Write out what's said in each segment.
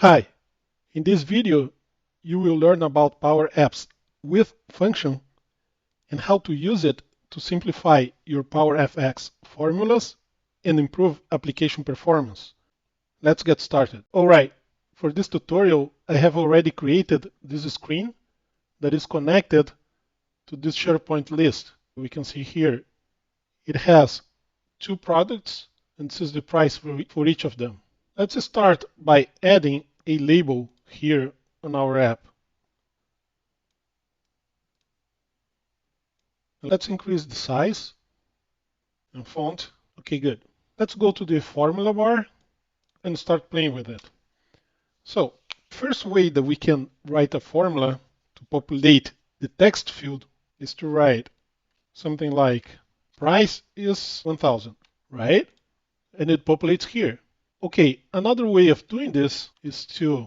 Hi, in this video you will learn about Power Apps with function and how to use it to simplify your PowerFX formulas and improve application performance. Let's get started. Alright, for this tutorial I have already created this screen that is connected to this SharePoint list. We can see here it has two products and this is the price for each of them. Let's start by adding a label here on our app. Let's increase the size and font. Okay, good. Let's go to the formula bar and start playing with it. So, first way that we can write a formula to populate the text field is to write something like price is 1000, right? And it populates here. Okay, another way of doing this is to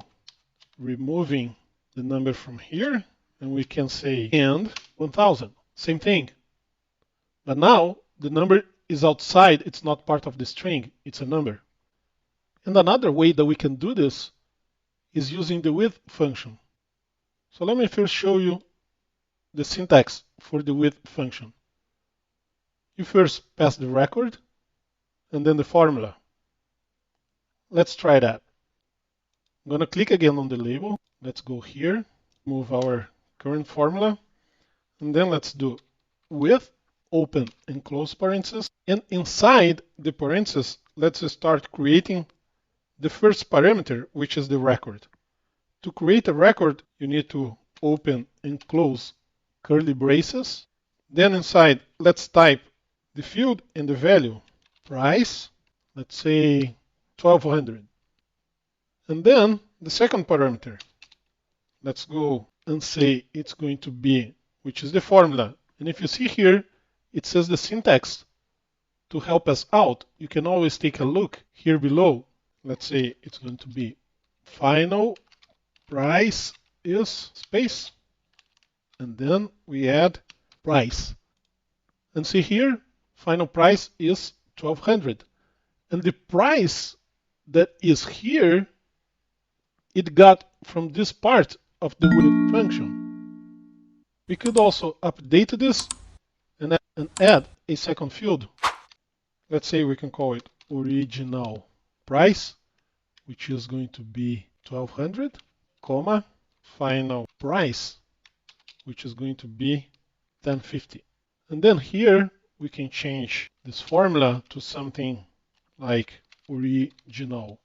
removing the number from here, and we can say and 1000. Same thing. But now the number is outside, it's not part of the string, it's a number. And another way that we can do this is using the with function. So let me first show you the syntax for the with function. You first pass the record and then the formula. Let's try that. I'm going to click again on the label. Let's go here, move our current formula, and then let's do with, open and close parentheses. And inside the parentheses, let's start creating the first parameter, which is the record. To create a record, you need to open and close curly braces. Then inside, let's type the field and the value, price, let's say 1200. And then the second parameter, let's go and say it's going to be, which is the formula. And if you see here, it says the syntax to help us out. You can always take a look here below. Let's say it's going to be final price is space, and then we add price. And see here, final price is 1200. And the price that is here, it got from this part of the with function. We could also update this and add a second field. Let's say we can call it original price, which is going to be 1200, comma, final price, which is going to be 1050. And then here we can change this formula to something like original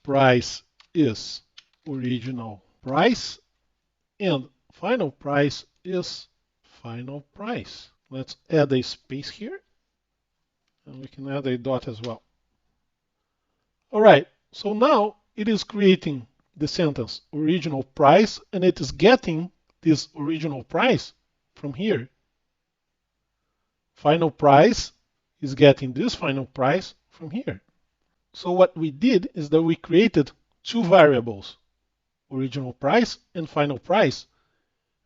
price is original price and final price is final price. Let's add a space here and we can add a dot as well. All right, so now it is creating the sentence original price and it is getting this original price from here. Final price is getting this final price from here. So what we did is that we created two variables, original price and final price.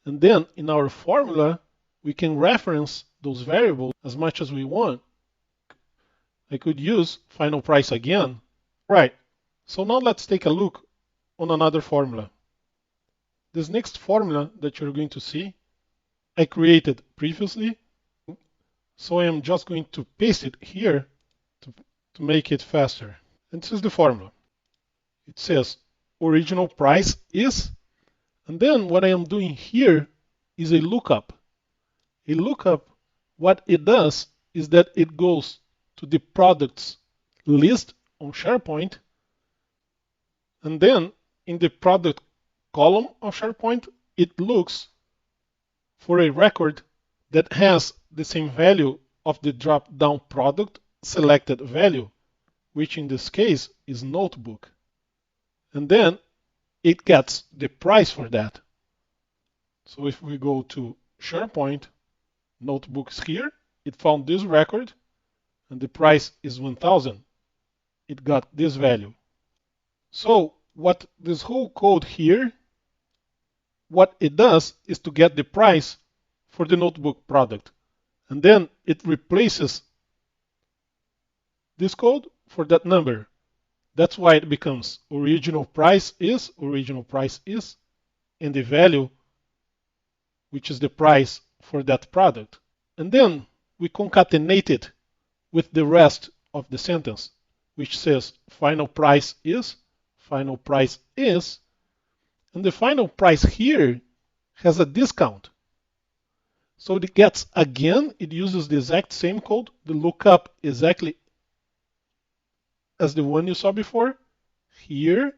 And then in our formula, we can reference those variables as much as we want. I could use final price again. Right, so now let's take a look on another formula. This next formula that you're going to see, I created previously. So I am just going to paste it here to make it faster. And this is the formula. It says original price is, and then what I am doing here is a lookup. A lookup, what it does is that it goes to the products list on SharePoint, and then in the product column of SharePoint, it looks for a record that has the same value of the drop-down product selected value, which in this case is notebook. And then it gets the price for that. So if we go to SharePoint, notebooks here, it found this record and the price is 1000. It got this value. So what this whole code here, what it does is to get the price for the notebook product. And then it replaces this code for that number. That's why it becomes original price is, and the value, which is the price for that product. And then we concatenate it with the rest of the sentence, which says final price is, and the final price here has a discount. So it gets, again, it uses the exact same code, the lookup exactly as the one you saw before here.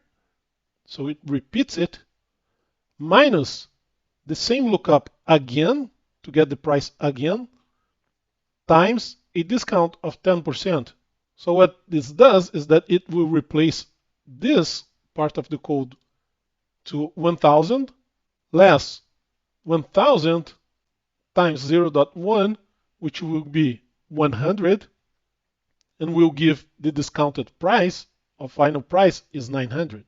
So it repeats it, minus the same lookup again to get the price again, times a discount of 10%. So what this does is that it will replace this part of the code to 1000 less 1000 times 0.1, which will be 100, and will give the discounted price of final price is 900.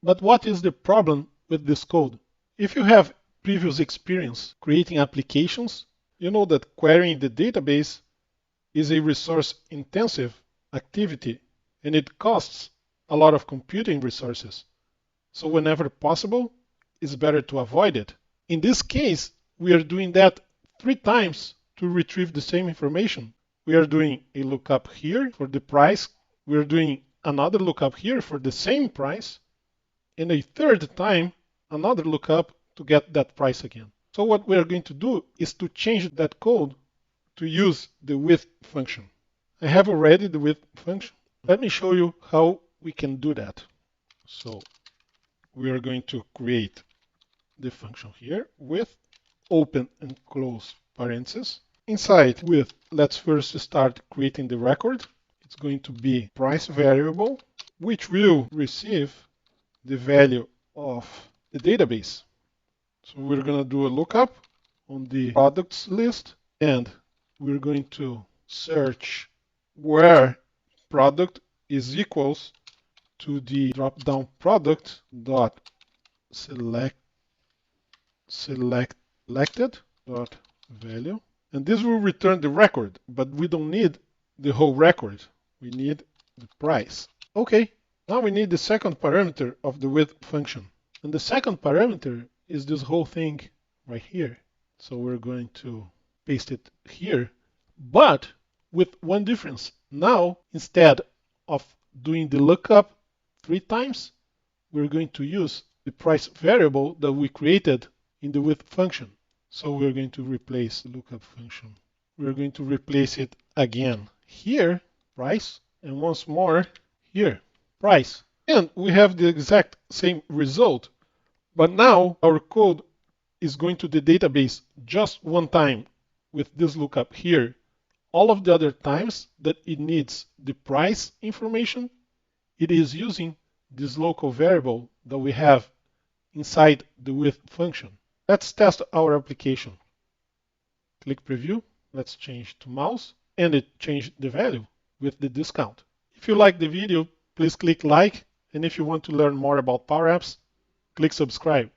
But what is the problem with this code? If you have previous experience creating applications, you know that querying the database is a resource-intensive activity, and it costs a lot of computing resources. So whenever possible, it's better to avoid it. In this case, we are doing that 3 times to retrieve the same information. We are doing a lookup here for the price. We are doing another lookup here for the same price. And a third time, another lookup to get that price again. So what we are going to do is to change that code to use the with function. I have already the with function. Let me show you how we can do that. So we are going to create the function here with open and close parentheses. Inside with, let's first start creating the record. It's going to be price variable, which will receive the value of the database. So we're going to do a lookup on the products list, and we're going to search where product is equals to the drop-down product dot selected dot value, and this will return the record, but we don't need the whole record. We need the price. Okay, now we need the second parameter of the with function, and the second parameter is this whole thing right here. So we're going to paste it here, but with one difference. Now, instead of doing the lookup 3 times, we're going to use the price variable that we created in the with function. So we're going to replace the lookup function. We're going to replace it again here, price, and once more here, price. And we have the exact same result, but now our code is going to the database just one time with this lookup here. All of the other times that it needs the price information, it is using this local variable that we have inside the with function. Let's test our application. Click preview. Let's change to mouse, and it changed the value with the discount. If you like the video, please click like, and if you want to learn more about Power Apps, click subscribe.